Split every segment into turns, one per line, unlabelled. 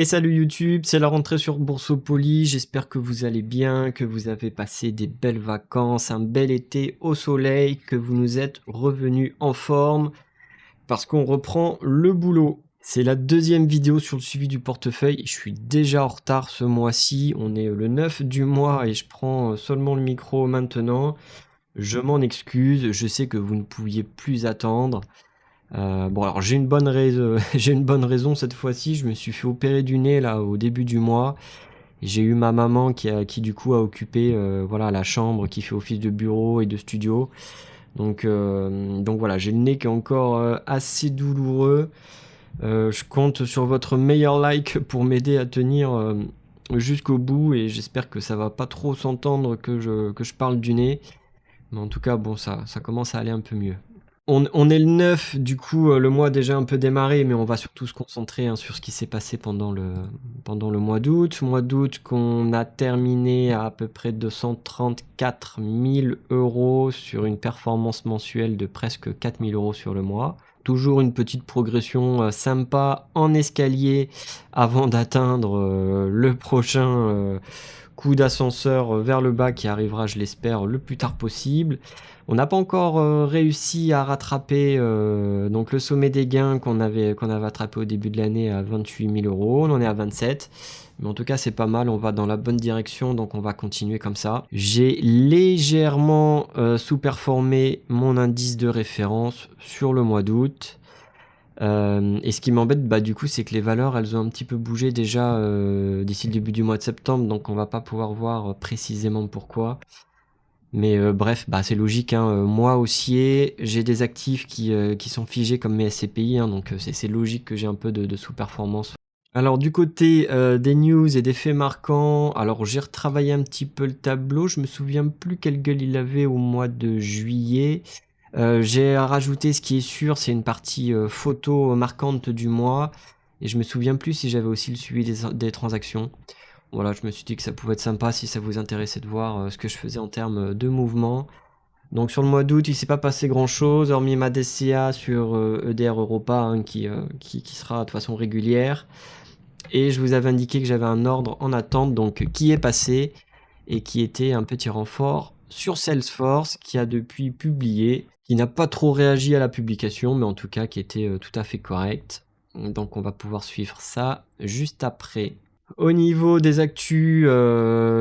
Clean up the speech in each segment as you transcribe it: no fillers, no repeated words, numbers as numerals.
Et salut YouTube, c'est la rentrée sur Boursopoly, j'espère que vous allez bien, que vous avez passé des belles vacances, un bel été au soleil, que vous nous êtes revenus en forme, parce qu'on reprend le boulot. C'est la deuxième vidéo sur le suivi du portefeuille, je suis déjà en retard ce mois-ci, on est le 9 du mois et je prends seulement le micro maintenant. Je m'en excuse, je sais que vous ne pouviez plus attendre. Bon alors j'ai une bonne raison, j'ai une bonne raison cette fois-ci. Je me suis fait opérer du nez là au début du mois. J'ai eu ma maman qui du coup a occupé voilà la chambre qui fait office de bureau et de studio. Donc voilà, j'ai le nez qui est encore assez douloureux. Je compte sur votre meilleur like pour m'aider à tenir jusqu'au bout et j'espère que ça va pas trop s'entendre que je parle du nez. Mais en tout cas bon ça commence à aller un peu mieux. On est le 9, du coup, le mois a déjà un peu démarré, mais on va surtout se concentrer hein, sur ce qui s'est passé pendant le mois d'août. Mois d'août qu'on a terminé à peu près 234 000 € sur une performance mensuelle de presque 4 000 € sur le mois. Toujours une petite progression sympa en escalier avant d'atteindre le prochain coup d'ascenseur vers le bas qui arrivera, je l'espère, le plus tard possible. On n'a pas encore réussi à rattraper donc le sommet des gains qu'on avait attrapé au début de l'année à 28 000 €. On en est à 27. Mais en tout cas, c'est pas mal. On va dans la bonne direction, donc on va continuer comme ça. J'ai légèrement sous-performé mon indice de référence sur le mois d'août. Et ce qui m'embête, bah, du coup, c'est que les valeurs, elles ont un petit peu bougé déjà d'ici le début du mois de septembre, donc on va pas pouvoir voir précisément pourquoi. Mais bref, bah, c'est logique, hein, moi haussier, j'ai des actifs qui sont figés comme mes SCPI, hein, donc c'est logique que j'ai un peu de sous-performance. Alors du côté des news et des faits marquants, alors j'ai retravaillé un petit peu le tableau, je me souviens plus quelle gueule il avait au mois de juillet. J'ai rajouté, ce qui est sûr, c'est une partie photo marquante du mois, et je me souviens plus si j'avais aussi le suivi des transactions. Voilà, je me suis dit que ça pouvait être sympa si ça vous intéressait de voir ce que je faisais en termes de mouvement. Donc sur le mois d'août, il s'est pas passé grand chose, hormis ma DCA sur EDR Europa, hein, qui sera de façon régulière. Et je vous avais indiqué que j'avais un ordre en attente, donc qui est passé, et qui était un petit renfort sur Salesforce, qui a depuis publié, qui n'a pas trop réagi à la publication, mais en tout cas qui était tout à fait correct. Donc on va pouvoir suivre ça juste après. Au niveau des actus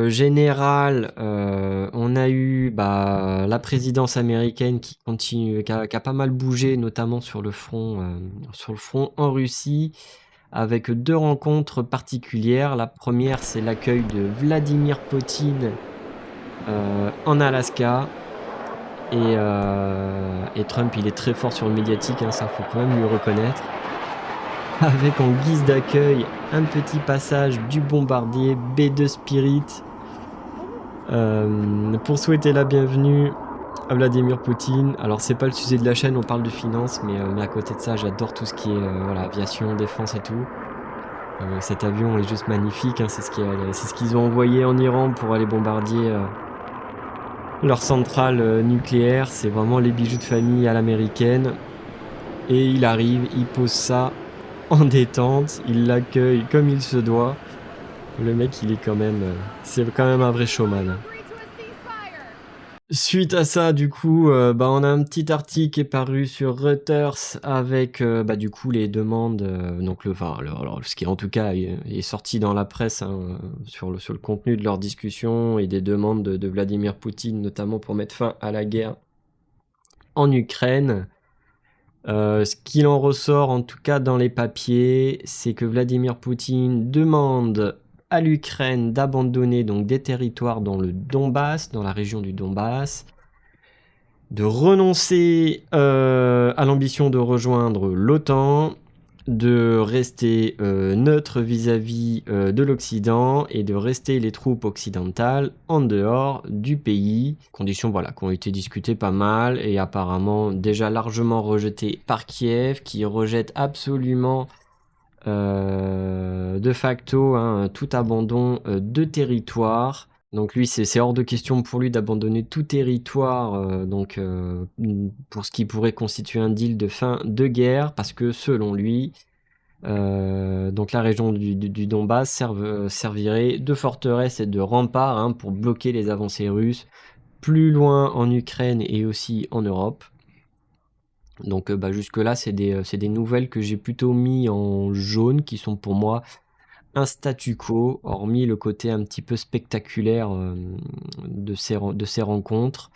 générales, on a eu la présidence américaine qui continue, qui a pas mal bougé, notamment sur le front en Russie, avec deux rencontres particulières. La première, c'est l'accueil de Vladimir Poutine en Alaska. Et Trump, il est très fort sur le médiatique, hein, ça faut quand même lui reconnaître. Avec en guise d'accueil un petit passage du bombardier B2 Spirit pour souhaiter la bienvenue à Vladimir Poutine. Alors c'est pas le sujet de la chaîne, on parle de finance, mais à côté de ça, j'adore tout ce qui est voilà, aviation, défense et tout. Cet avion est juste magnifique, hein, c'est ce qu'ils ont envoyé en Iran pour aller bombarder leur centrale nucléaire. C'est vraiment les bijoux de famille à l'américaine. Et il arrive, il pose ça en détente, il l'accueille comme il se doit. Le mec, il est quand même, c'est quand même un vrai showman. Suite à ça, du coup, on a un petit article qui est paru sur Reuters avec, du coup, les demandes, donc alors, ce qui en tout cas est sorti dans la presse hein, sur le contenu de leur discussion et des demandes de Vladimir Poutine, notamment pour mettre fin à la guerre en Ukraine. Ce qu'il en ressort, en tout cas dans les papiers, c'est que Vladimir Poutine demande à l'Ukraine d'abandonner donc des territoires dans le Donbass, dans la région du Donbass, de renoncer à l'ambition de rejoindre l'OTAN, de rester neutre vis-à-vis de l'Occident et de rester les troupes occidentales en dehors du pays. Conditions voilà, qui ont été discutées pas mal et apparemment déjà largement rejetées par Kiev, qui rejette absolument de facto hein, tout abandon de territoire. Donc lui, c'est hors de question pour lui d'abandonner tout territoire pour ce qui pourrait constituer un deal de fin de guerre, parce que selon lui, Donc la région du Donbass servirait de forteresse et de rempart, hein, pour bloquer les avancées russes plus loin en Ukraine et aussi en Europe. Donc bah, jusque-là, c'est des nouvelles que j'ai plutôt mis en jaune, qui sont pour moi un statu quo, hormis le côté un petit peu spectaculaire de ces rencontres.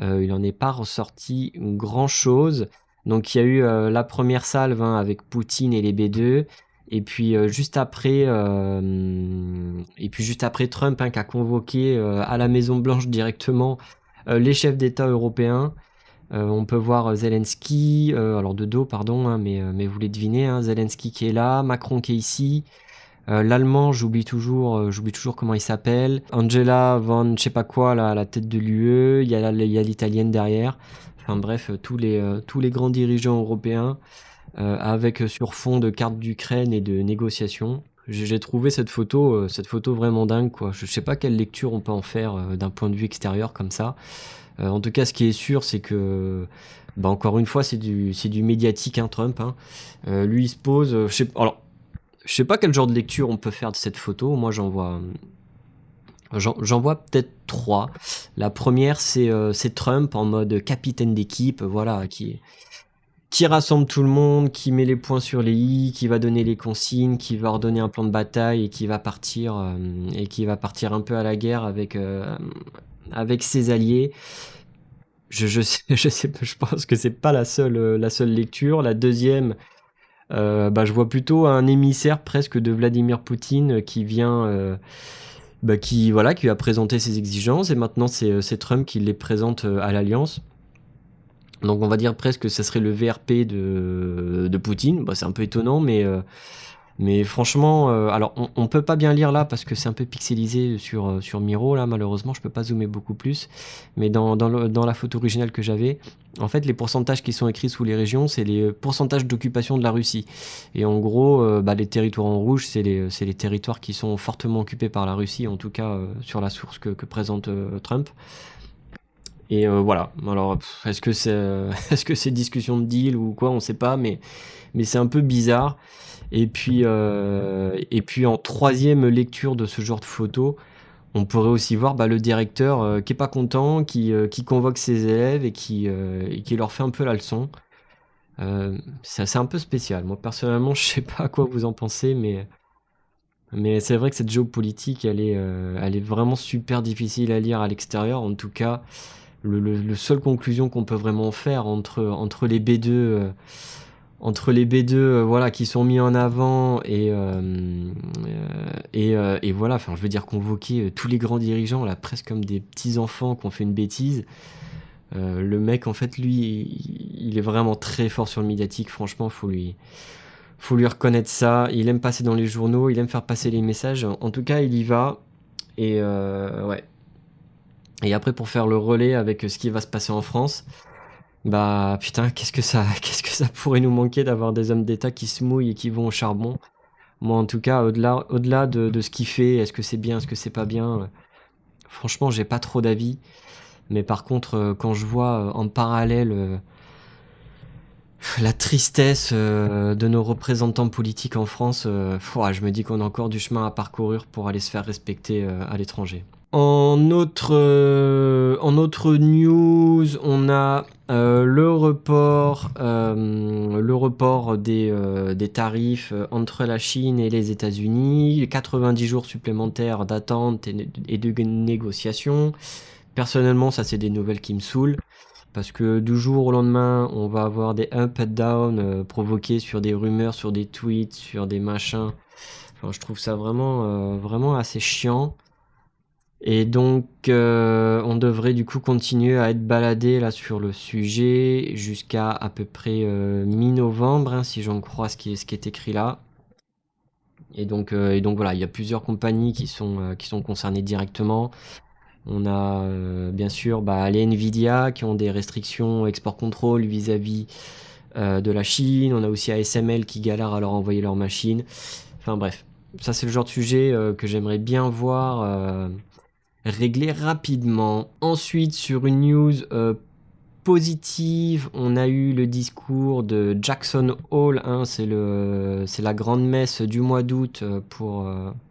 Il n'en est pas ressorti grand-chose. Donc il y a eu la première salve, hein, avec Poutine et les B2, et puis juste après Trump, hein, qui a convoqué à la Maison Blanche directement les chefs d'État européens. On peut voir Zelensky, alors de dos pardon, hein, mais vous les devinez, hein, Zelensky qui est là, Macron qui est ici. L'allemand, j'oublie toujours comment il s'appelle. Angela von je sais pas quoi, là, à la tête de l'UE. Il y a l'italienne derrière. Enfin bref, tous les grands dirigeants européens, avec sur fond de cartes d'Ukraine et de négociations. J'ai trouvé cette photo vraiment dingue, quoi. Je sais pas quelle lecture on peut en faire d'un point de vue extérieur comme ça. En tout cas, ce qui est sûr, c'est que, bah, encore une fois, c'est du médiatique, hein, Trump, hein. Lui, il se pose. Je sais pas quel genre de lecture on peut faire de cette photo. Moi, j'en vois peut-être trois. La première, c'est Trump en mode capitaine d'équipe, voilà, qui rassemble tout le monde, qui met les points sur les i, qui va donner les consignes, qui va ordonner un plan de bataille et qui va partir un peu à la guerre avec ses alliés. Je pense que c'est pas la seule lecture. La deuxième, bah, je vois plutôt un émissaire presque de Vladimir Poutine qui vient, bah, qui a présenté ses exigences, et maintenant c'est Trump qui les présente à l'Alliance. Donc on va dire presque que ça serait le VRP de Poutine. Bah, c'est un peu étonnant, mais franchement, alors on peut pas bien lire là parce que c'est un peu pixelisé sur Miro là, malheureusement, je peux pas zoomer beaucoup plus. Mais dans la photo originale que j'avais, en fait, les pourcentages qui sont écrits sous les régions, c'est les pourcentages d'occupation de la Russie. Et en gros, bah, les territoires en rouge, c'est les territoires qui sont fortement occupés par la Russie, en tout cas sur la source que présente Trump. Et voilà. Alors, est-ce que c'est est-ce que c'est discussion de deal ou quoi, on sait pas, mais c'est un peu bizarre. Et puis en troisième lecture de ce genre de photo, on pourrait aussi voir, bah, le directeur qui est pas content, qui convoque ses élèves et qui leur fait un peu la leçon. C'est un peu spécial. Moi personnellement, je sais pas quoi vous en pensez, mais c'est vrai que cette géopolitique, elle est vraiment super difficile à lire à l'extérieur. En tout cas, le seule conclusion qu'on peut vraiment faire entre les B2, voilà, qui sont mis en avant, et voilà, enfin, je veux dire, convoquer tous les grands dirigeants, là, presque comme des petits enfants qui ont fait une bêtise. Le mec, en fait, lui, il est vraiment très fort sur le médiatique. Franchement, faut lui reconnaître ça. Il aime passer dans les journaux, il aime faire passer les messages. En tout cas, il y va. Et ouais. Et après, pour faire le relais avec ce qui va se passer en France, bah putain, qu'est-ce que ça pourrait nous manquer d'avoir des hommes d'État qui se mouillent et qui vont au charbon. Moi, en tout cas, au-delà de ce qu'il fait, est-ce que c'est bien, est-ce que c'est pas bien, franchement, j'ai pas trop d'avis. Mais par contre, quand je vois en parallèle la tristesse de nos représentants politiques en France, je me dis qu'on a encore du chemin à parcourir pour aller se faire respecter à l'étranger. En autre news, on a le report des tarifs entre la Chine et les États-Unis, 90 jours supplémentaires d'attente et de négociation. Personnellement, ça c'est des nouvelles qui me saoulent, parce que du jour au lendemain, on va avoir des up and down provoqués sur des rumeurs, sur des tweets, sur des machins. Enfin, je trouve ça vraiment assez chiant. Et donc, on devrait du coup continuer à être baladé là sur le sujet jusqu'à à peu près mi-novembre, hein, si j'en crois ce qui est écrit là. Et donc voilà, il y a plusieurs compagnies qui sont concernées directement. On a bien sûr, bah, les Nvidia qui ont des restrictions export contrôle vis-à-vis de la Chine. On a aussi ASML qui galère à leur envoyer leurs machines. Enfin bref, ça c'est le genre de sujet que j'aimerais bien voir régler rapidement. Ensuite, sur une news positives, on a eu le discours de Jackson Hole, hein, c'est la grande messe du mois d'août pour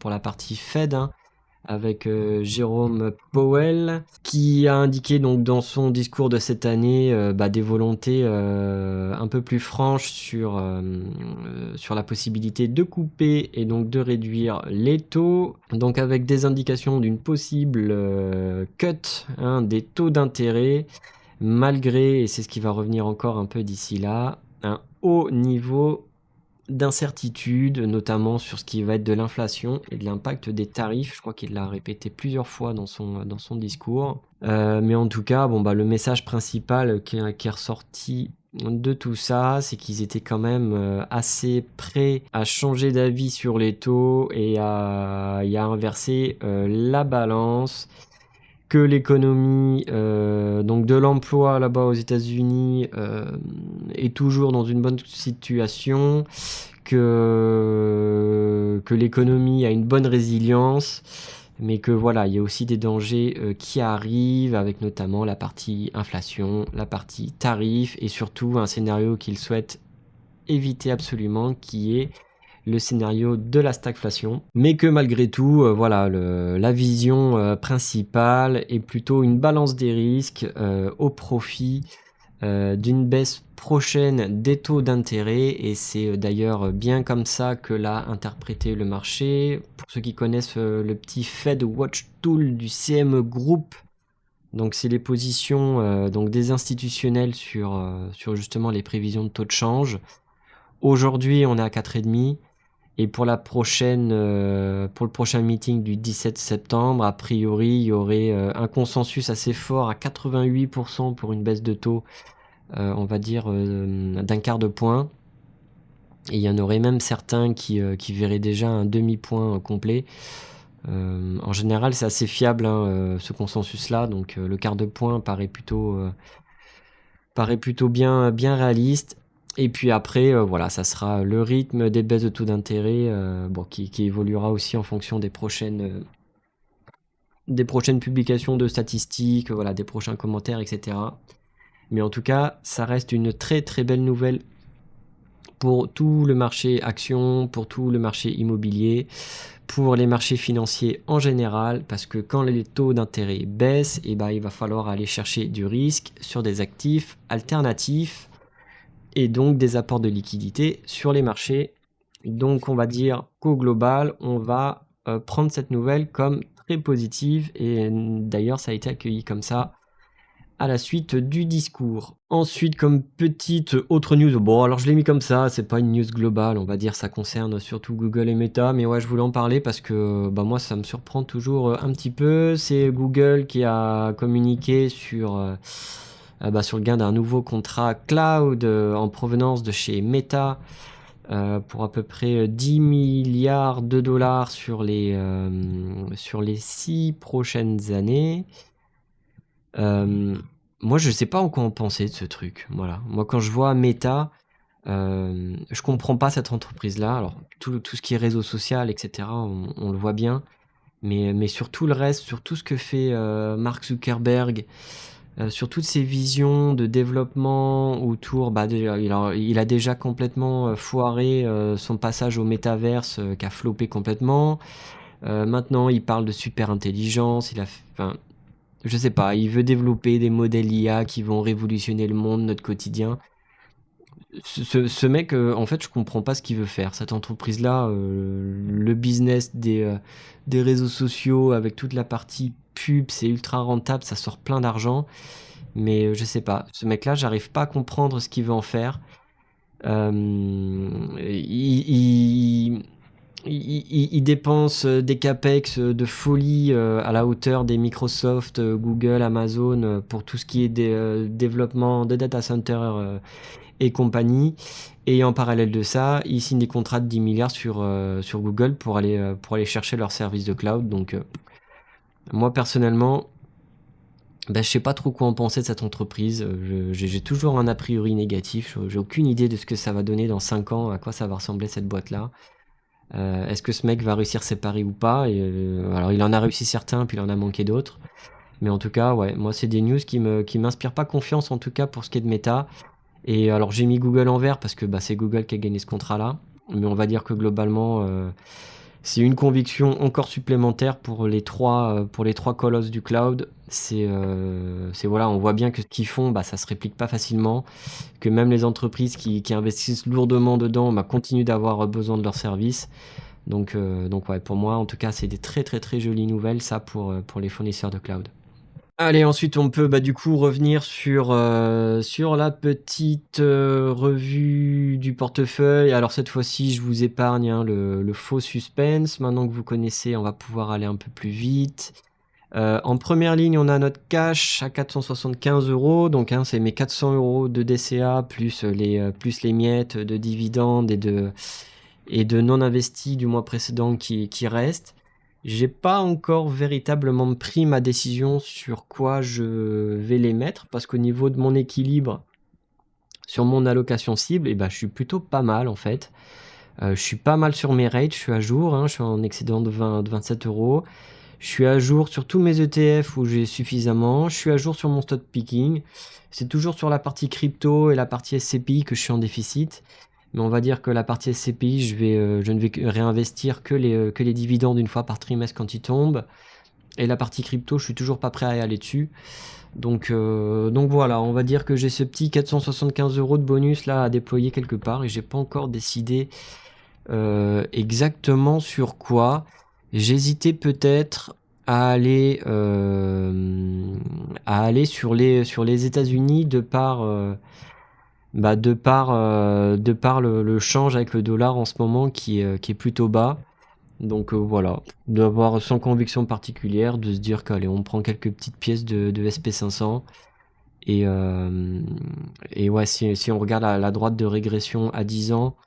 la partie Fed, hein, avec Jérôme Powell, qui a indiqué donc dans son discours de cette année des volontés un peu plus franches sur la possibilité de couper et donc de réduire les taux, donc avec des indications d'une possible cut, hein, des taux d'intérêt, malgré, et c'est ce qui va revenir encore un peu d'ici là, un haut niveau d'incertitude, notamment sur ce qui va être de l'inflation et de l'impact des tarifs. Je crois qu'il l'a répété plusieurs fois dans son discours. Mais en tout cas, le message principal qui est ressorti de tout ça, c'est qu'ils étaient quand même assez prêts à changer d'avis sur les taux et à inverser la balance, que l'économie donc de l'emploi là-bas aux États-Unis est toujours dans une bonne situation, que l'économie a une bonne résilience, mais que voilà, il y a aussi des dangers qui arrivent, avec notamment la partie inflation, la partie tarif, et surtout un scénario qu'ils souhaitent éviter absolument, qui est le scénario de la stagflation, mais que malgré tout, la vision principale est plutôt une balance des risques au profit d'une baisse prochaine des taux d'intérêt, et c'est d'ailleurs bien comme ça que l'a interprété le marché. Pour ceux qui connaissent le petit Fed Watch Tool du CME Group, donc c'est les positions donc des institutionnels sur justement les prévisions de taux de change. Aujourd'hui, on est à 4,5. Et pour le prochain meeting du 17 septembre, a priori, il y aurait un consensus assez fort à 88% pour une baisse de taux, on va dire, d'un quart de point. Et il y en aurait même certains qui verraient déjà un demi-point complet. En général, c'est assez fiable, hein, ce consensus-là. Donc le quart de point paraît plutôt bien réaliste. Et puis après, ça sera le rythme des baisses de taux d'intérêt qui évoluera aussi en fonction des prochaines publications de statistiques, des prochains commentaires, etc. Mais en tout cas, ça reste une très très belle nouvelle pour tout le marché action, pour tout le marché immobilier, pour les marchés financiers en général, parce que quand les taux d'intérêt baissent, il va falloir aller chercher du risque sur des actifs alternatifs, et donc des apports de liquidité sur les marchés. Donc on va dire qu'au global, on va prendre cette nouvelle comme très positive, et d'ailleurs ça a été accueilli comme ça à la suite du discours. Ensuite, comme petite autre news, alors je l'ai mis comme ça, c'est pas une news globale, on va dire, ça concerne surtout Google et Meta, mais ouais, je voulais en parler parce que moi ça me surprend toujours un petit peu. C'est Google qui a communiqué sur le gain d'un nouveau contrat cloud en provenance de chez Meta pour à peu près 10 milliards de dollars sur les 6 prochaines années. Moi, je sais pas en quoi en penser de ce truc. Voilà. Moi, quand je vois Meta, je comprends pas cette entreprise-là. Alors, tout ce qui est réseau social, etc., on le voit bien. Mais sur tout le reste, sur tout ce que fait Mark Zuckerberg, sur toutes ses visions de développement autour, déjà, il a déjà complètement foiré son passage au métaverse qui a floppé complètement. Maintenant, il parle de super intelligence. Je sais pas, il veut développer des modèles IA qui vont révolutionner le monde, notre quotidien. Ce mec, en fait, je comprends pas ce qu'il veut faire. Cette entreprise-là, le business des réseaux sociaux avec toute la partie pub, c'est ultra rentable, ça sort plein d'argent. Mais je sais pas, ce mec-là, j'arrive pas à comprendre ce qu'il veut en faire. Il dépense des capex de folie à la hauteur des Microsoft, Google, Amazon pour tout ce qui est des développement de data center et compagnie. Et en parallèle de ça, il signe des contrats de 10 milliards sur Google pour aller chercher leur service de cloud. Donc moi personnellement, je sais pas trop quoi en penser de cette entreprise. J'ai toujours un a priori négatif. J'ai aucune idée de ce que ça va donner dans 5 ans, à quoi ça va ressembler cette boîte-là. Est-ce que ce mec va réussir ses paris ou pas? Alors il en a réussi certains, puis il en a manqué d'autres. Mais en tout cas, ouais, moi, c'est des news qui m'inspirent pas confiance, en tout cas pour ce qui est de Meta. Et alors, j'ai mis Google en vert parce que bah, c'est Google qui a gagné ce contrat-là. Mais on va dire que globalement, c'est une conviction encore supplémentaire pour les trois colosses du cloud. Voilà, on voit bien que ce qu'ils font, bah, ça se réplique pas facilement, que même les entreprises qui investissent lourdement dedans, bah, continuent d'avoir besoin de leurs services. Donc ouais, pour moi, en tout cas, c'est des très très très jolies nouvelles, ça, pour les fournisseurs de cloud. Allez, ensuite, on peut bah, du coup revenir sur la petite revue du portefeuille. Alors cette fois-ci, je vous épargne hein, le faux suspense. Maintenant que vous connaissez, on va pouvoir aller un peu plus vite. En première ligne, on a notre cash à 475 euros. Donc hein, c'est mes 400 euros de DCA plus les miettes de dividendes et de non investis du mois précédent qui restent. J'ai pas encore véritablement pris ma décision sur quoi je vais les mettre parce qu'au niveau de mon équilibre sur mon allocation cible, et ben, je suis plutôt pas mal en fait. Je suis pas mal sur mes rates, je suis à jour, hein, je suis en excédent de 27 euros. Je suis à jour sur tous mes ETF où j'ai suffisamment. Je suis à jour sur mon stock picking. C'est toujours sur la partie crypto et la partie SCPI que je suis en déficit. Mais on va dire que la partie SCPI, je ne vais réinvestir que les dividendes une fois par trimestre quand ils tombent. Et la partie crypto, je suis toujours pas prêt à y aller dessus. Donc voilà, on va dire que j'ai ce petit 475 euros de bonus là à déployer quelque part et j'ai pas encore décidé exactement sur quoi. J'hésitais peut-être à aller sur les États-Unis de par le change avec le dollar en ce moment qui est plutôt bas. Donc voilà, d'avoir sans conviction particulière, de se dire qu'allez, on prend quelques petites pièces de SP500 et ouais, si on regarde la droite de régression à 10 ans,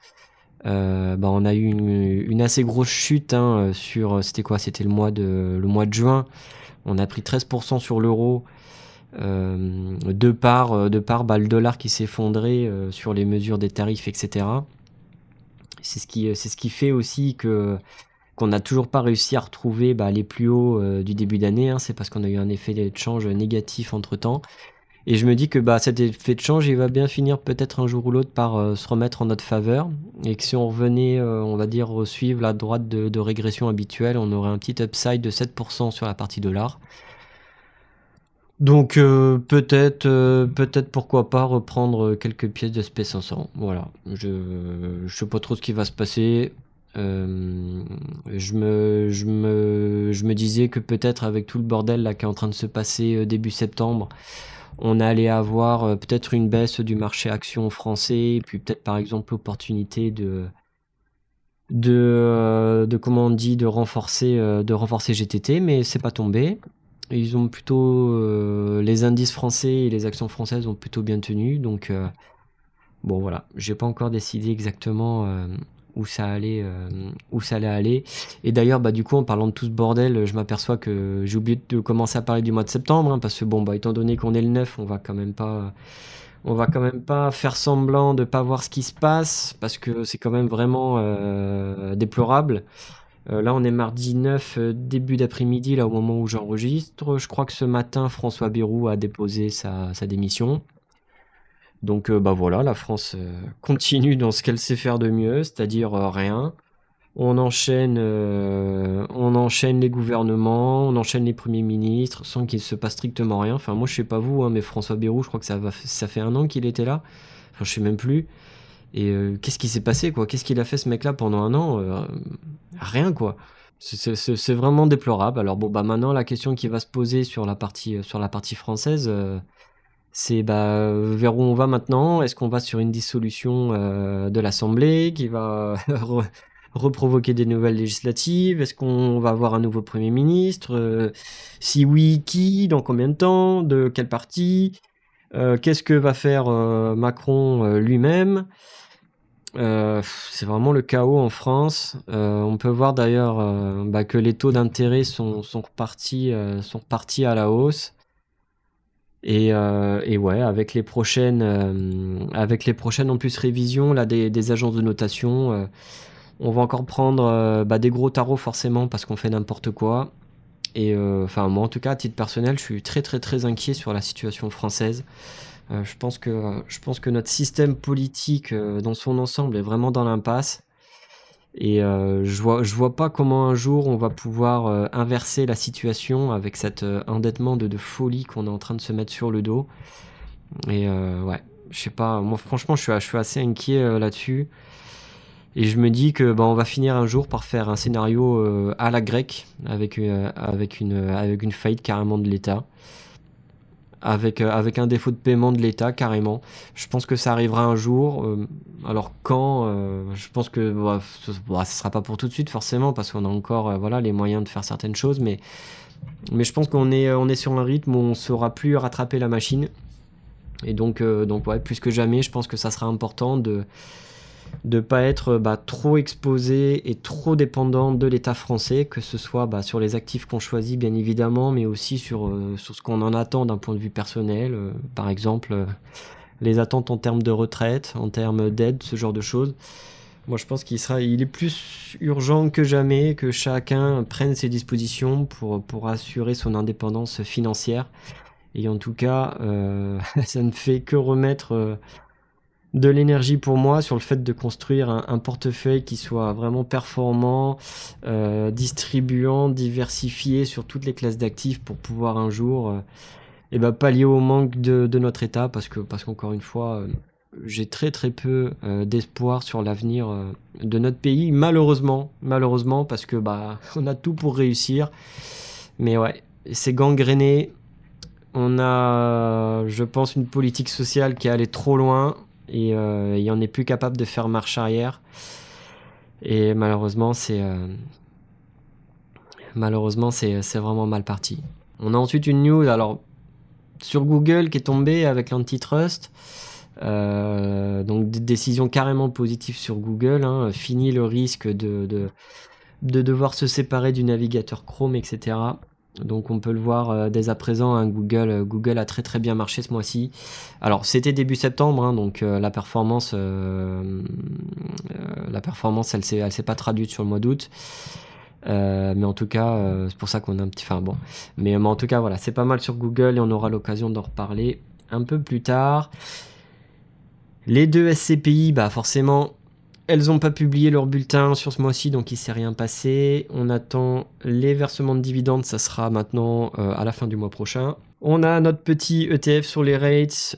bah on a eu une assez grosse chute hein, c'était quoi? C'était le mois de juin. On a pris 13% sur l'euro de par bah, le dollar qui s'effondrait sur les mesures des tarifs, etc. C'est ce qui fait aussi qu'on n'a toujours pas réussi à retrouver bah, les plus hauts du début d'année. Hein. C'est parce qu'on a eu un effet de change négatif entre-temps. Et je me dis que bah, cet effet de change, il va bien finir peut-être un jour ou l'autre par se remettre en notre faveur. Et que si on revenait, on va dire, suivre la droite de régression habituelle, on aurait un petit upside de 7% sur la partie dollar. Donc peut-être pourquoi pas reprendre quelques pièces de SP500. Voilà, je sais pas trop ce qui va se passer. Je me disais que peut-être avec tout le bordel là qui est en train de se passer début septembre, on allait avoir peut-être une baisse du marché action français, et puis peut-être par exemple l'opportunité de comment on dit de renforcer GTT, mais c'est pas tombé. Ils ont plutôt les indices français et les actions françaises ont plutôt bien tenu, donc bon voilà, j'ai pas encore décidé exactement où ça allait aller. Et d'ailleurs bah du coup en parlant de tout ce bordel, je m'aperçois que j'ai oublié de commencer à parler du mois de septembre hein, parce que bon bah étant donné qu'on est le 9, on va quand même pas faire semblant de pas voir ce qui se passe parce que c'est quand même vraiment déplorable. Là, on est mardi 9, début d'après-midi, là, au moment où j'enregistre. Je crois que ce matin, François Bayrou a déposé sa démission. Donc, bah voilà, la France continue dans ce qu'elle sait faire de mieux, c'est-à-dire rien. On enchaîne les gouvernements, on enchaîne les premiers ministres, sans qu'il se passe strictement rien. Enfin, moi, je sais pas vous, hein, mais François Bayrou, je crois que ça fait un an qu'il était là. Enfin, je sais même plus. Et qu'est-ce qui s'est passé, quoi? Qu'est-ce qu'il a fait ce mec-là pendant un an? Rien, quoi. C'est vraiment déplorable. Alors bon, bah maintenant, la question qui va se poser sur la partie française, c'est bah, vers où on va maintenant? Est-ce qu'on va sur une dissolution de l'Assemblée qui va reprovoquer des nouvelles législatives? Est-ce qu'on va avoir un nouveau Premier ministre? Si oui, qui? Dans combien de temps? De quel parti? Qu'est-ce que va faire Macron lui-même? C'est vraiment le chaos en France. On peut voir d'ailleurs bah, que les taux d'intérêt sont repartis à la hausse. Et ouais, avec les prochaines en plus révisions là, des agences de notation, on va encore prendre bah, des gros tarots forcément parce qu'on fait n'importe quoi. Et enfin, moi, en tout cas, à titre personnel, je suis très, très, très inquiet sur la situation française. Je pense que notre système politique, dans son ensemble, est vraiment dans l'impasse. Et je vois pas comment un jour on va pouvoir inverser la situation avec cet endettement de folie qu'on est en train de se mettre sur le dos. Et ouais, je sais pas, moi franchement je suis assez inquiet là-dessus. Et je me dis que bah, on va finir un jour par faire un scénario à la grecque, avec une faillite carrément de l'État, avec un défaut de paiement de l'État carrément. Je pense que ça arrivera un jour. Alors quand je pense que bah, ce sera pas pour tout de suite forcément, parce qu'on a encore voilà, les moyens de faire certaines choses, mais je pense qu'on est sur un rythme où on saura plus rattraper la machine. Et donc ouais, plus que jamais, je pense que ça sera important de pas être bah, trop exposé et trop dépendant de l'État français, que ce soit bah, sur les actifs qu'on choisit bien évidemment, mais aussi sur ce qu'on en attend d'un point de vue personnel, par exemple les attentes en termes de retraite, en termes d'aide, ce genre de choses. Moi je pense il est plus urgent que jamais que chacun prenne ses dispositions pour assurer son indépendance financière. Et en tout cas, ça ne fait que remettre de l'énergie pour moi sur le fait de construire un portefeuille qui soit vraiment performant, distribuant, diversifié sur toutes les classes d'actifs pour pouvoir un jour et ben, pallier au manque de notre État parce qu'encore une fois, j'ai très très peu d'espoir sur l'avenir de notre pays, malheureusement, parce que bah, on a tout pour réussir. Mais ouais, c'est gangréné. On a, je pense, une politique sociale qui est allée trop loin et on n'est plus capable de faire marche arrière. Et malheureusement, c'est vraiment mal parti. On a ensuite une news, alors sur Google qui est tombée avec l'antitrust. Donc des décisions carrément positives sur Google. Hein. Fini le risque de devoir se séparer du navigateur Chrome, etc. Donc on peut le voir dès à présent, hein, Google a très très bien marché ce mois-ci. Alors c'était début septembre, hein, donc la performance elle s'est pas traduite sur le mois d'août. Mais en tout cas, c'est pour ça qu'on a un petit... Enfin bon. Mais en tout cas, voilà, c'est pas mal sur Google et on aura l'occasion d'en reparler un peu plus tard. Les deux SCPI, bah forcément, elles n'ont pas publié leur bulletin sur ce mois-ci, donc il ne s'est rien passé. On attend les versements de dividendes, ça sera maintenant à la fin du mois prochain. On a notre petit ETF sur les rates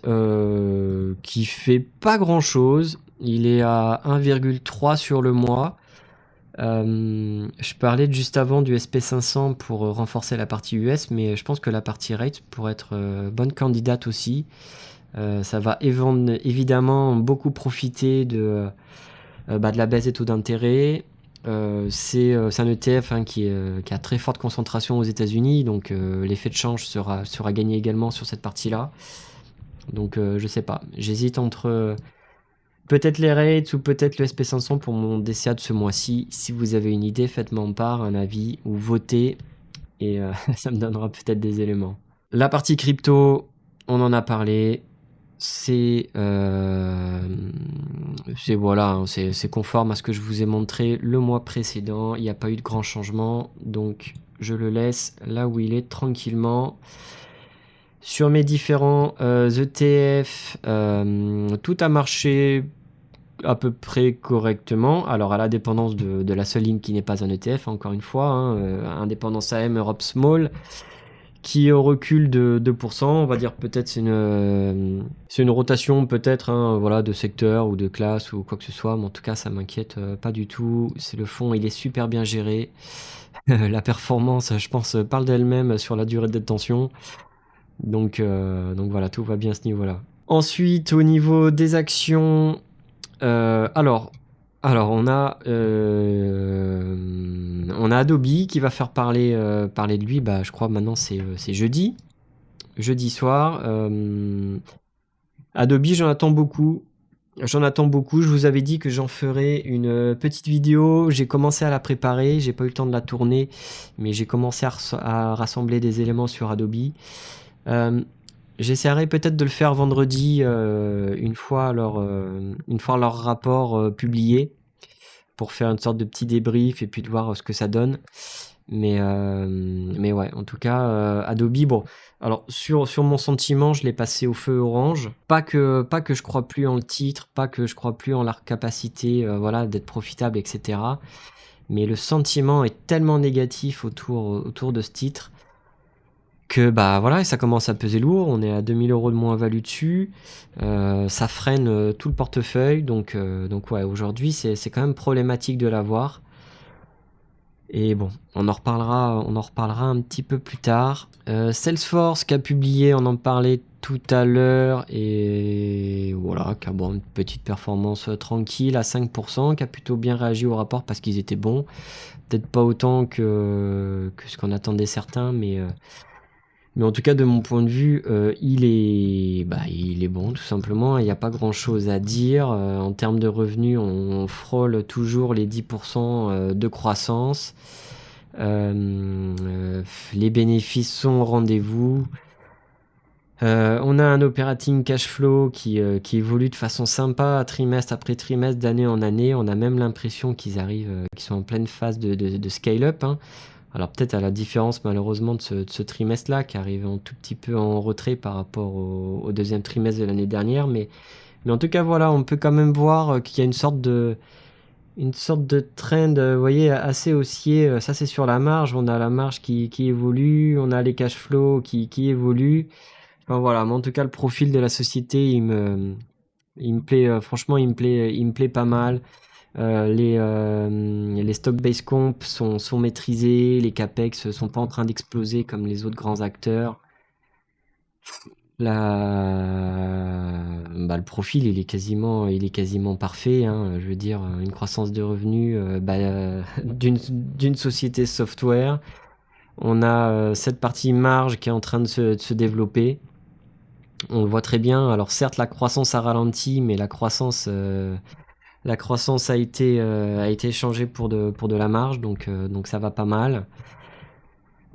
qui fait pas grand-chose. Il est à 1,3 sur le mois. Je parlais juste avant du SP500 pour renforcer la partie US, mais je pense que la partie rate pourrait être bonne candidate aussi. Ça va évidemment beaucoup profiter de la baisse des taux d'intérêt. C'est un ETF hein, qui a très forte concentration aux États-Unis, donc l'effet de change sera gagné également sur cette partie-là. Donc je sais pas, j'hésite entre peut-être les rates ou peut-être le SP500 pour mon DCA de ce mois-ci. Si vous avez une idée, faites-moi en part, un avis ou votez et ça me donnera peut-être des éléments. La partie crypto, on en a parlé. C'est voilà, hein, c'est conforme à ce que je vous ai montré le mois précédent. Il n'y a pas eu de grand changement, donc je le laisse là où il est tranquillement. Sur mes différents ETF, tout a marché à peu près correctement. Alors à la dépendance de la seule ligne qui n'est pas un ETF, encore une fois, hein, Indépendance AM Europe Small, qui recule de 2%, on va dire peut-être c'est une rotation peut-être hein, voilà, de secteur ou de classe ou quoi que ce soit, mais en tout cas ça m'inquiète pas du tout. C'est le fond, il est super bien géré. La performance, je pense, parle d'elle-même sur la durée de détention. Donc voilà, tout va bien à ce niveau-là. Ensuite, au niveau des actions, alors on a Adobe qui va faire parler de lui. Bah, je crois maintenant c'est jeudi soir. Adobe, j'en attends beaucoup. Je vous avais dit que j'en ferais une petite vidéo. J'ai commencé à la préparer. J'ai pas eu le temps de la tourner, mais j'ai commencé à rassembler des éléments sur Adobe. J'essaierai peut-être de le faire vendredi, une fois leur rapport publié, pour faire une sorte de petit débrief et puis de voir ce que ça donne. Mais ouais, en tout cas, Adobe, bon, alors sur mon sentiment, je l'ai passé au feu orange. Pas que je crois plus en le titre, pas que je crois plus en leur capacité, voilà, d'être profitable, etc. Mais le sentiment est tellement négatif autour de ce titre que bah voilà, ça commence à peser lourd. On est à 2 000 € de moins-value dessus. Ça freine tout le portefeuille. Donc ouais, aujourd'hui, c'est quand même problématique de l'avoir. Et bon, on en reparlera un petit peu plus tard. Salesforce qui a publié, on en parlait tout à l'heure, et voilà, qui a bon, une petite performance tranquille à 5%, qui a plutôt bien réagi au rapport parce qu'ils étaient bons. Peut-être pas autant que ce qu'on attendait certains, mais en tout cas, de mon point de vue, il est bon, tout simplement. Il n'y a pas grand-chose à dire. En termes de revenus, on frôle toujours les 10% de croissance. Les bénéfices sont au rendez-vous. On a un operating cash flow qui évolue de façon sympa, trimestre après trimestre, d'année en année. On a même l'impression qu'ils arrivent, qu'ils sont en pleine phase de scale-up, hein. Alors peut-être à la différence malheureusement de ce trimestre-là, qui arrive un tout petit peu en retrait par rapport au deuxième trimestre de l'année dernière, mais en tout cas voilà, on peut quand même voir qu'il y a une sorte de trend, vous voyez, assez haussier. Ça c'est sur la marge, on a la marge qui évolue, on a les cash flows qui évoluent. Enfin voilà, mais en tout cas le profil de la société, il me plaît, franchement il me plaît pas mal. Les stock-based comp sont maîtrisés, les capex sont pas en train d'exploser comme les autres grands acteurs. Le profil, il est quasiment parfait, hein. Je veux dire, une croissance de revenus d'une société software. On a cette partie marge qui est en train de se développer. On le voit très bien. Alors certes, la croissance a ralenti, mais la croissance a été changée pour de la marge, donc ça va pas mal.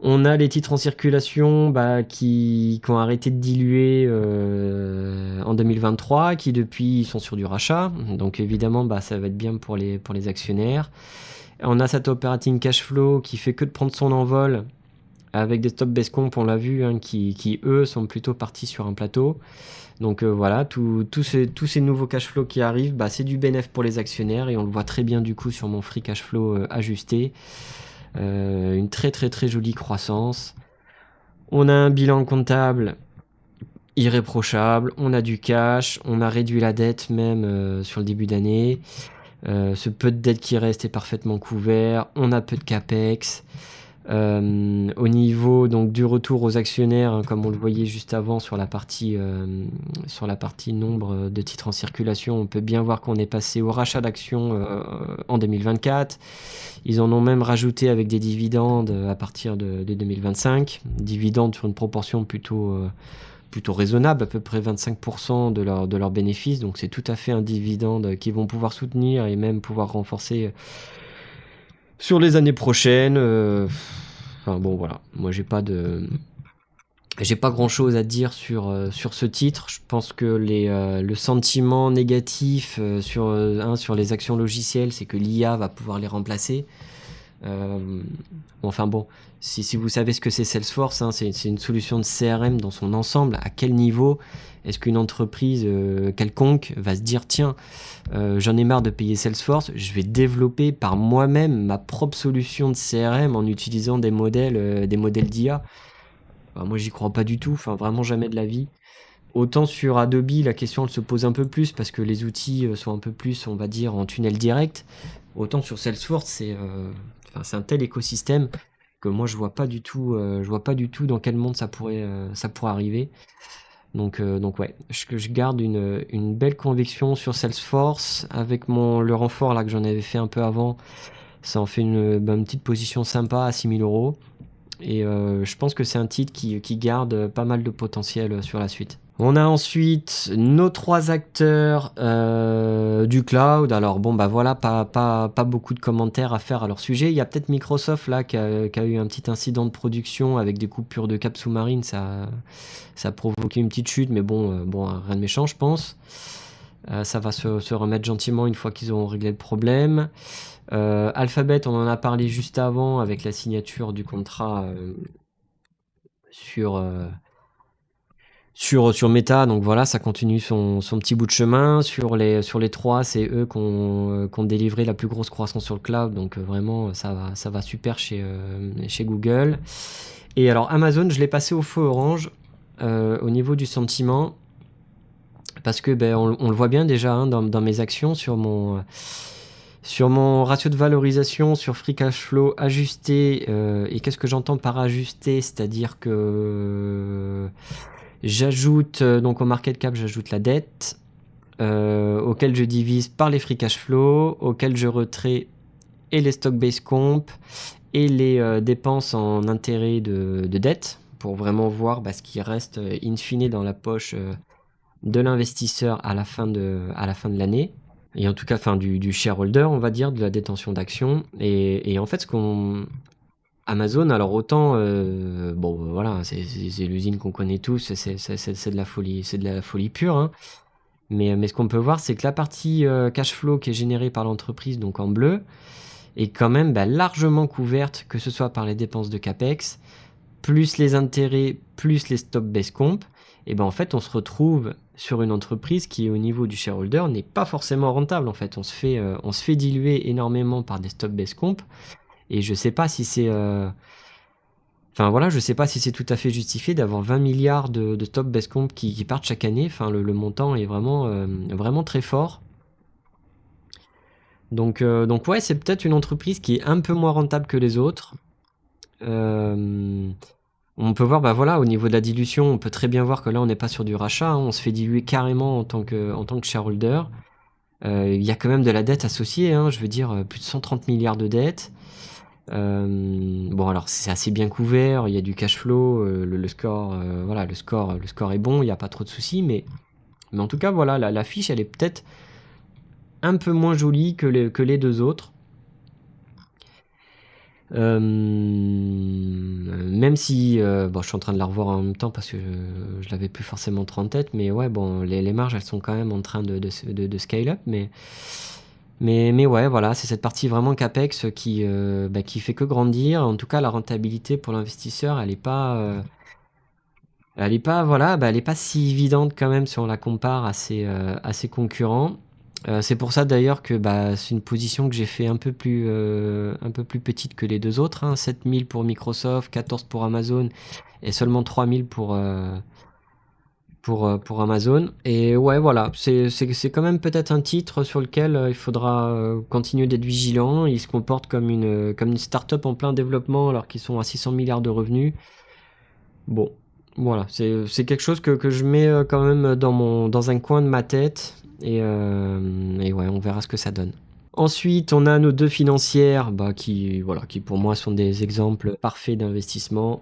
On a les titres en circulation qui ont arrêté de diluer en 2023, qui depuis sont sur du rachat. Donc évidemment, ça va être bien pour les actionnaires. On a cet operating cash flow qui fait que de prendre son envol avec des stock-based comp, on l'a vu, hein, qui eux sont plutôt partis sur un plateau. Donc voilà, tous ces nouveaux cash flows qui arrivent, c'est du bénéf pour les actionnaires, et on le voit très bien du coup sur mon free cash flow ajusté. Une très très très jolie croissance. On a un bilan comptable irréprochable, on a du cash, on a réduit la dette même sur le début d'année. Ce peu de dette qui reste est parfaitement couvert, on a peu de capex. Au niveau donc du retour aux actionnaires, hein, comme on le voyait juste avant sur la partie nombre de titres en circulation, on peut bien voir qu'on est passé au rachat d'actions en 2024. Ils en ont même rajouté avec des dividendes à partir de 2025, dividendes sur une proportion plutôt raisonnable, à peu près 25% de leurs bénéfices. Donc c'est tout à fait un dividende qu'ils vont pouvoir soutenir et même pouvoir renforcer sur les années prochaines. Enfin bon, voilà, moi j'ai pas grand chose à dire sur ce titre. Je pense que le sentiment négatif sur les actions logicielles, c'est que l'IA va pouvoir les remplacer. Enfin bon, si vous savez ce que c'est Salesforce, hein, c'est une solution de CRM dans son ensemble. À quel niveau est-ce qu'une entreprise quelconque va se dire, tiens, j'en ai marre de payer Salesforce, je vais développer par moi-même ma propre solution de CRM en utilisant des modèles d'IA. Moi j'y crois pas du tout, enfin vraiment jamais de la vie. Autant sur Adobe, la question elle se pose un peu plus parce que les outils sont un peu plus, on va dire, en tunnel direct. Autant sur Salesforce, c'est un tel écosystème que moi je vois pas du tout dans quel monde ça pourrait arriver. Donc ouais, je garde une belle conviction sur Salesforce avec le renfort là que j'en avais fait un peu avant. Ça en fait une petite position sympa à 6 000 €. Et je pense que c'est un titre qui garde pas mal de potentiel sur la suite. On a ensuite nos 3 acteurs du cloud. Alors bon, voilà, pas beaucoup de commentaires à faire à leur sujet. Il y a peut-être Microsoft là qui a eu un petit incident de production avec des coupures de câbles sous-marines. Ça a provoqué une petite chute, mais bon, rien de méchant, je pense. Ça va se remettre gentiment une fois qu'ils auront réglé le problème. Alphabet, on en a parlé juste avant avec la signature du contrat sur, sur Meta, donc voilà, ça continue son petit bout de chemin. Sur les 3, c'est eux qui ont délivré la plus grosse croissance sur le cloud, donc vraiment, ça va super chez Google. Et alors Amazon, je l'ai passé au feu orange au niveau du sentiment, parce que on le voit bien déjà hein, dans mes actions sur mon ratio de valorisation, sur free cash flow ajusté. Et qu'est-ce que j'entends par ajusté? C'est-à-dire que j'ajoute donc au market cap, j'ajoute la dette auquel je divise par les free cash flow, auquel je retrais et les stock-based comp et les dépenses en intérêt de dette pour vraiment voir ce qui reste in fine dans la poche de l'investisseur à la fin de l'année. Et en tout cas, du shareholder, on va dire, de la détention d'actions. Et en fait, Amazon, alors autant, voilà, c'est l'usine qu'on connaît tous, c'est de la folie pure, hein. Mais ce qu'on peut voir, c'est que la partie cash flow qui est générée par l'entreprise, donc en bleu, est quand même largement couverte, que ce soit par les dépenses de CAPEX, plus les intérêts, plus les stock-based comp. Et en fait, on se retrouve sur une entreprise qui, au niveau du shareholder, n'est pas forcément rentable. En fait, on se fait diluer énormément par des stock-based comp. Et je sais pas si c'est... Enfin voilà, je sais pas si c'est tout à fait justifié d'avoir 20 milliards de stock-based comp qui partent chaque année. Enfin, le montant est vraiment très fort. Donc ouais, c'est peut-être une entreprise qui est un peu moins rentable que les autres. On peut voir, voilà, au niveau de la dilution, on peut très bien voir que là, on n'est pas sur du rachat, hein, on se fait diluer carrément en tant que shareholder. Il y a quand même de la dette associée, hein, je veux dire, plus de 130 milliards de dettes. Bon, alors c'est assez bien couvert, il y a du cash flow, le score, voilà, le score est bon, il n'y a pas trop de soucis, mais en tout cas, voilà, la fiche, elle est peut-être un peu moins jolie que les deux autres. Même si je suis en train de la revoir en même temps parce que je l'avais plus forcément trop en tête, mais ouais, bon, les marges elles sont quand même en train de scale up, mais ouais, voilà, c'est cette partie vraiment capex qui fait que grandir. En tout cas, la rentabilité pour l'investisseur, elle est pas voilà, elle est pas si évidente quand même si on la compare à ses concurrents. C'est pour ça d'ailleurs que c'est une position que j'ai fait un peu plus petite que les deux autres, hein. 7000 pour Microsoft, 14 pour Amazon et seulement 3000 pour Amazon. Et ouais, voilà, c'est quand même peut-être un titre sur lequel il faudra continuer d'être vigilant. Il se comporte comme une start-up en plein développement alors qu'ils sont à 600 milliards de revenus. Bon, voilà, c'est quelque chose que je mets quand même dans un coin de ma tête. Et ouais, on verra ce que ça donne. Ensuite, on a nos deux financières qui pour moi sont des exemples parfaits d'investissement.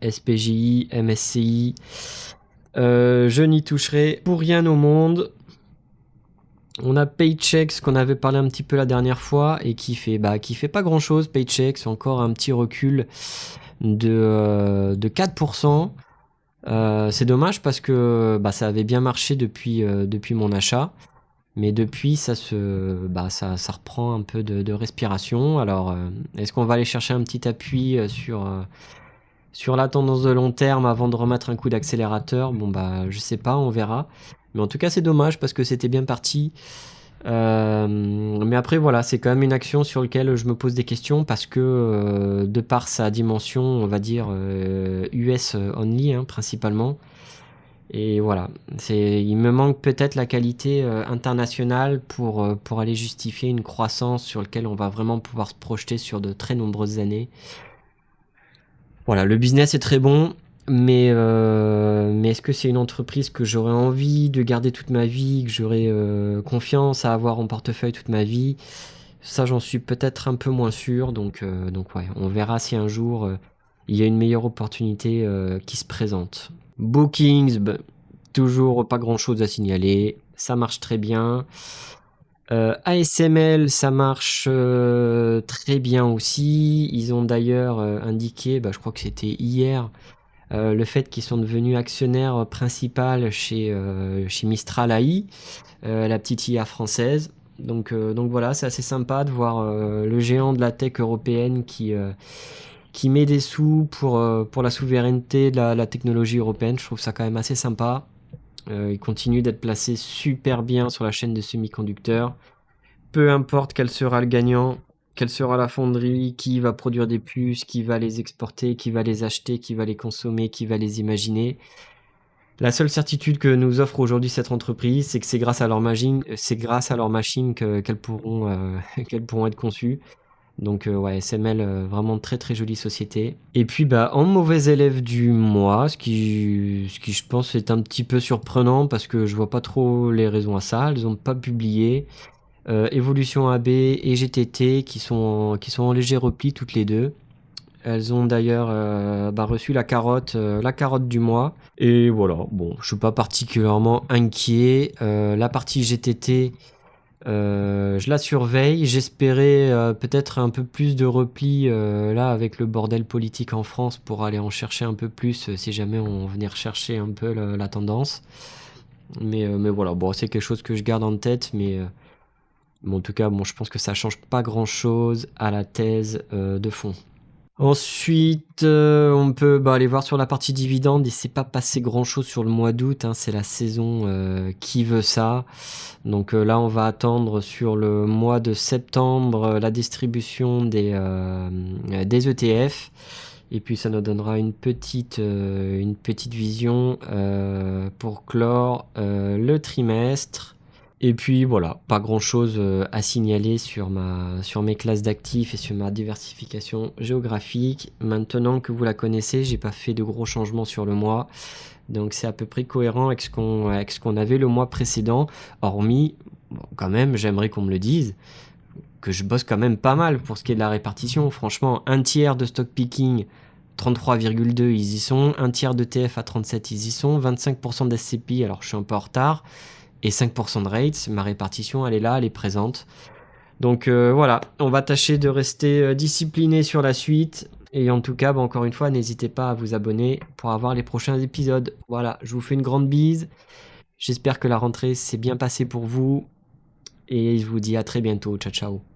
SPJI, MSCI. Je n'y toucherai pour rien au monde. On a Paychex qu'on avait parlé un petit peu la dernière fois et qui fait pas grand chose. Paychex, encore un petit recul de 4%. C'est dommage parce que ça avait bien marché depuis mon achat. Mais depuis, ça reprend un peu de respiration. Alors, est-ce qu'on va aller chercher un petit appui sur la tendance de long terme avant de remettre un coup d'accélérateur? Bon, je sais pas, on verra. Mais en tout cas, c'est dommage parce que c'était bien parti. Mais après, voilà, c'est quand même une action sur laquelle je me pose des questions parce que de par sa dimension, on va dire US only, hein, principalement. Et voilà, il me manque peut-être la qualité internationale pour aller justifier une croissance sur laquelle on va vraiment pouvoir se projeter sur de très nombreuses années. Voilà, le business est très bon, mais est-ce que c'est une entreprise que j'aurais envie de garder toute ma vie, que j'aurais confiance à avoir en portefeuille toute ma vie? Ça, j'en suis peut-être un peu moins sûr, donc ouais, on verra si un jour il y a une meilleure opportunité qui se présente. Bookings, toujours pas grand chose à signaler, ça marche très bien. ASML, ça marche très bien aussi. Ils ont d'ailleurs indiqué, je crois que c'était hier, le fait qu'ils sont devenus actionnaires principal chez Mistral AI, la petite IA française. Donc voilà, c'est assez sympa de voir le géant de la tech européenne qui met des sous pour la souveraineté de la technologie européenne. Je trouve ça quand même assez sympa. Il continue d'être placé super bien sur la chaîne de semi-conducteurs. Peu importe quel sera le gagnant, quelle sera la fonderie, qui va produire des puces, qui va les exporter, qui va les acheter, qui va les consommer, qui va les imaginer. La seule certitude que nous offre aujourd'hui cette entreprise, c'est que c'est grâce à leurs machines qu'elles pourront, qu'elles pourront être conçues. Donc ouais, SML, vraiment très très jolie société. Et puis bah en mauvais élève du mois, ce qui je pense est un petit peu surprenant parce que je vois pas trop les raisons à ça. Elles ont pas publié. Evolution AB et GTT qui sont en léger repli toutes les deux. Elles ont d'ailleurs reçu la carotte du mois. Et voilà, bon, je suis pas particulièrement inquiet. La partie GTT, je la surveille. J'espérais peut-être un peu plus de repli là avec le bordel politique en France pour aller en chercher un peu plus si jamais on venait rechercher un peu la tendance. Mais voilà, bon, c'est quelque chose que je garde en tête, mais en tout cas, bon, je pense que ça change pas grand-chose à la thèse de fond. Ensuite, on peut aller voir sur la partie dividende. Il s'est pas passé grand-chose sur le mois d'août, hein, c'est la saison qui veut ça. Donc là, on va attendre sur le mois de septembre la distribution des ETF. Et puis ça nous donnera une petite vision pour clore le trimestre. Et puis voilà, pas grand chose à signaler sur mes classes d'actifs et sur ma diversification géographique. Maintenant que vous la connaissez, j'ai pas fait de gros changements sur le mois. Donc c'est à peu près cohérent avec ce qu'on avait le mois précédent. Hormis, bon, quand même, j'aimerais qu'on me le dise, que je bosse quand même pas mal pour ce qui est de la répartition. Franchement, un tiers de stock picking, 33,2, ils y sont. Un tiers de TF à 37, ils y sont. 25% d'SCPI, alors je suis un peu en retard. Et 5% de rates, ma répartition, elle est là, elle est présente. Donc voilà, on va tâcher de rester discipliné sur la suite. Et en tout cas, encore une fois, n'hésitez pas à vous abonner pour avoir les prochains épisodes. Voilà, je vous fais une grande bise. J'espère que la rentrée s'est bien passée pour vous. Et je vous dis à très bientôt. Ciao, ciao.